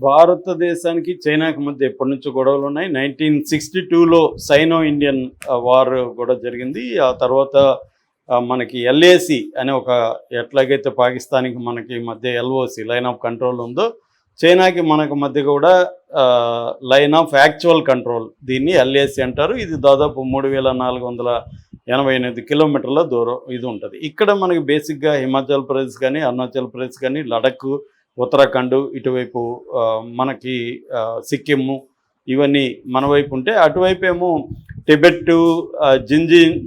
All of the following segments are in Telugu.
భారతదేశానికి చైనాకి మధ్య ఎప్పటి నుంచో గొడవలు ఉన్నాయి. 1962లో సైనో ఇండియన్ వార్ కూడా జరిగింది. ఆ తర్వాత మనకి ఎల్ఏసి అనే ఒక ఎట్లాగైతే పాకిస్తాన్కి మనకి మధ్య ఎల్ఓసి లైన్ ఆఫ్ కంట్రోల్ ఉందో, చైనాకి మనకు మధ్య కూడా లైన్ ఆఫ్ యాక్చువల్ కంట్రోల్, దీన్ని ఎల్ఏసి అంటారు. ఇది దాదాపు 3488 కిలోమీటర్ల దూరం ఇది ఉంటుంది. ఇక్కడ మనకి బేసిక్గా హిమాచల్ ప్రదేశ్ కానీ, అరుణాచల్ ప్రదేశ్ కానీ, లడఖ్, ఉత్తరాఖండ్, ఇటువైపు మనకి సిక్కిము, ఇవన్నీ మన వైపు ఉంటే, అటువైపు ఏమో టిబెట్,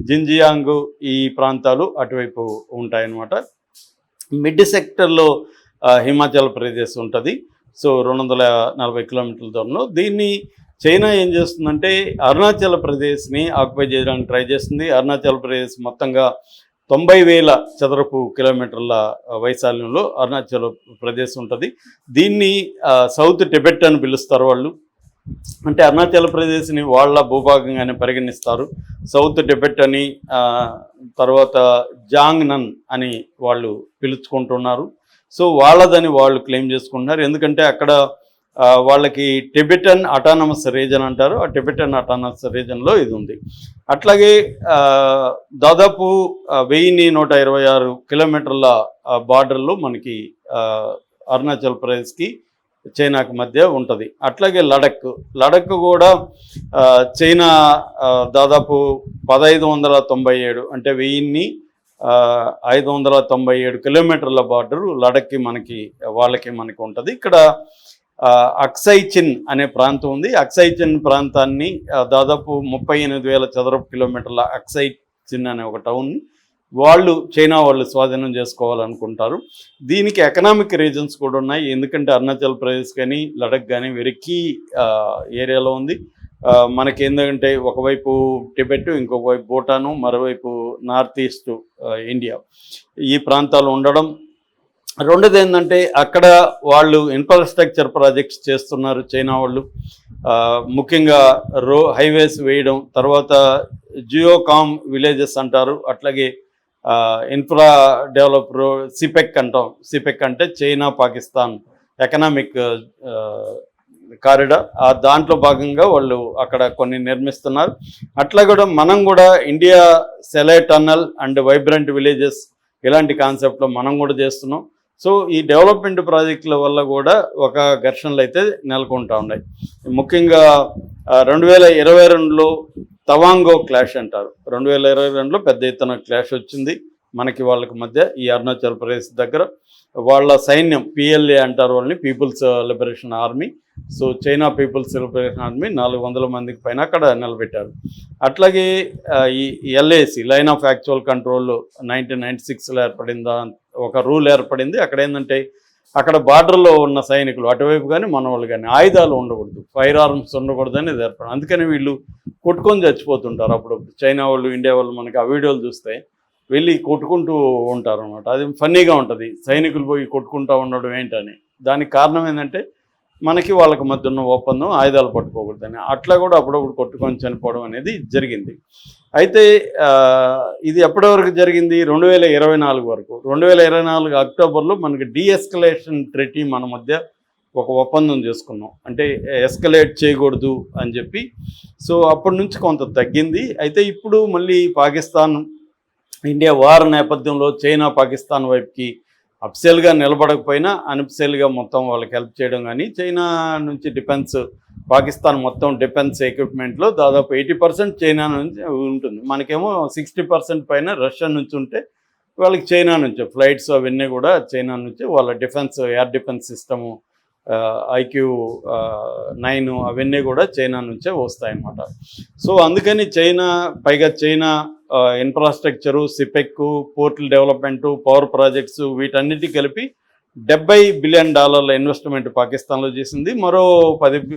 జింజియాంగ్ ఈ ప్రాంతాలు అటువైపు ఉంటాయన్నమాట. మిడ్ సెక్టర్లో హిమాచల్ ప్రదేశ్ ఉంటుంది. సో 240 కిలోమీటర్ల దూరంలో. దీన్ని చైనా ఏం చేస్తుందంటే అరుణాచల్ ప్రదేశ్ని ఆక్యుపై చేయడానికి ట్రై చేస్తుంది. అరుణాచల్ ప్రదేశ్ మొత్తంగా 90,000 చదరపు కిలోమీటర్ల వైశాల్యంలో అరుణాచల్ ప్రదేశ్ ఉంటుంది. దీన్ని సౌత్ టిబెట్ అని పిలుస్తారు వాళ్ళు. అంటే అరుణాచల్ ప్రదేశ్ని వాళ్ళ భూభాగంగానే పరిగణిస్తారు. సౌత్ టిబెట్ అని, తర్వాత జాంగ్నన్ అని వాళ్ళు పిలుచుకుంటున్నారు. సో వాళ్ళదని వాళ్ళు క్లెయిమ్ చేసుకుంటున్నారు. ఎందుకంటే అక్కడ వాళ్ళకి టిబెటన్ అటానమస్ రీజన్ అంటారు. ఆ టిబెటన్ అటానమస్ రీజన్లో ఇది ఉంది. అట్లాగే దాదాపు 1126 కిలోమీటర్ల బార్డర్లో మనకి అరుణాచల్ ప్రదేశ్కి చైనాకి మధ్య ఉంటుంది. అట్లాగే లడఖ్ కూడా చైనా దాదాపు 1597 అంటే 1597 కిలోమీటర్ల బార్డరు లడఖ్కి మనకి మనకి ఉంటుంది. ఇక్కడ అక్సైచిన్ అనే ప్రాంతం ఉంది. అక్సైచిన్ ప్రాంతాన్ని దాదాపు 38,000 చదరపు కిలోమీటర్ల అక్సైచిన్ అనే ఒక టౌన్ని చైనా వాళ్ళు స్వాధీనం చేసుకోవాలనుకుంటారు. దీనికి ఎకనామిక్ రీజన్స్ కూడా ఉన్నాయి. ఎందుకంటే అరుణాచల్ ప్రదేశ్ కానీ, లడఖ్ కానీ వెరీ కీ ఏరియాలో ఉంది. మనకి ఏంటంటే ఒకవైపు టిబెట్, ఇంకొక వైపు భూటాను, మరోవైపు నార్త్ ఈస్ట్ ఇండియా, ఈ ప్రాంతాలు ఉండడం. రెండోది ఏంటంటే అక్కడ వాళ్ళు ఇన్ఫ్రాస్ట్రక్చర్ ప్రాజెక్ట్స్ చేస్తున్నారు చైనా వాళ్ళు. ముఖ్యంగా హైవేస్ వేయడం, తర్వాత జియోకామ్ విలేజెస్ అంటారు. అట్లాగే ఇన్ఫ్రా డెవలప్ సిపెక్ అంటాం. సిపెక్ అంటే చైనా పాకిస్తాన్ ఎకనామిక్ కారిడార్. దాంట్లో భాగంగా వాళ్ళు అక్కడ కొన్ని నిర్మిస్తున్నారు. అట్లా కూడా మనం కూడా India Sela tunnel and vibrant villages ఇలాంటి కాన్సెప్ట్లో మనం కూడా చేస్తున్నాం. సో ఈ డెవలప్మెంట్ ప్రాజెక్టుల వల్ల కూడా ఒక ఘర్షణలు అయితే నెలకొంటూ ఉన్నాయి. ముఖ్యంగా 2022లో తవాంగో క్లాష్ అంటారు. 2022లో పెద్ద ఎత్తున క్లాష్ వచ్చింది మనకి వాళ్ళకి మధ్య. ఈ అరుణాచల్ ప్రదేశ్ దగ్గర వాళ్ళ సైన్యం PLA అంటారు వాళ్ళని, people's liberation army. So China people's liberation army 400 మందికి పైన అక్కడ నిలబెట్టారు. అట్లాగే ఈ LAC line of actual control 1996లో ఏర్పడిందా ఒక రూల్ ఏర్పడింది. అక్కడ ఏంటంటే అక్కడ బార్డర్లో ఉన్న సైనికులు అటువైపు కానీ మన వాళ్ళు కానీ ఆయుధాలు ఉండకూడదు, ఫైర్ ఆర్మ్స్ ఉండకూడదని ఇది ఏర్పడింది. అందుకని వీళ్ళు కొట్టుకొని చచ్చిపోతుంటారు అప్పుడప్పుడు. చైనా వాళ్ళు, ఇండియా వాళ్ళు మనకి ఆ వీడియోలు చూస్తే వెళ్ళి కొట్టుకుంటూ ఉంటారు అనమాట. అది ఫన్నీగా ఉంటుంది, సైనికులు పోయి కొట్టుకుంటూ ఉండడం ఏంటని. దానికి కారణం ఏంటంటే మనకి వాళ్ళకి మధ్య ఉన్న ఒప్పందం ఆయుధాలు పట్టుకోకూడదని. అట్లా కూడా అప్పుడప్పుడు కొట్టుకొని చనిపోవడం అనేది జరిగింది. అయితే ఇది ఎప్పటి వరకు జరిగింది? 2024 వరకు. 2024 అక్టోబర్లో మనకి డీఎస్కలేషన్ ట్రీటీ మన మధ్య ఒక ఒప్పందం చేసుకున్నాం. అంటే ఎస్కలేట్ చేయకూడదు అని చెప్పి. సో అప్పటి నుంచి కొంత తగ్గింది. అయితే ఇప్పుడు మళ్ళీ పాకిస్తాన్ ఇండియా వార్ నేపథ్యంలో చైనా పాకిస్తాన్ వైపుకి అఫిషియల్గా నిలబడకపోయినా అన్అఫిషియల్గా మొత్తం వాళ్ళకి హెల్ప్ చేయడం కానీ, చైనా నుంచి పాకిస్తాన్ మొత్తం డిఫెన్స్ ఎక్విప్మెంట్లో దాదాపు 80% చైనా నుంచి ఉంటుంది. మనకేమో 60% పైన రష్యా నుంచి ఉంటే, వాళ్ళకి చైనా నుంచి ఫ్లైట్స్ అవన్నీ కూడా చైనా నుంచి వాళ్ళ defence, air defence system, IQ-9 అవన్నీ కూడా చైనా నుంచే వస్తాయన్నమాట. సో అందుకని పైగా చైనా ఇన్ఫ్రాస్ట్రక్చరు, సిపెక్, పోర్టుల డెవలప్మెంటు, పవర్ ప్రాజెక్ట్స్ వీటన్నిటి కలిపి $70 బిలియన్ ఇన్వెస్ట్మెంట్ పాకిస్తాన్లో చేసింది. మరో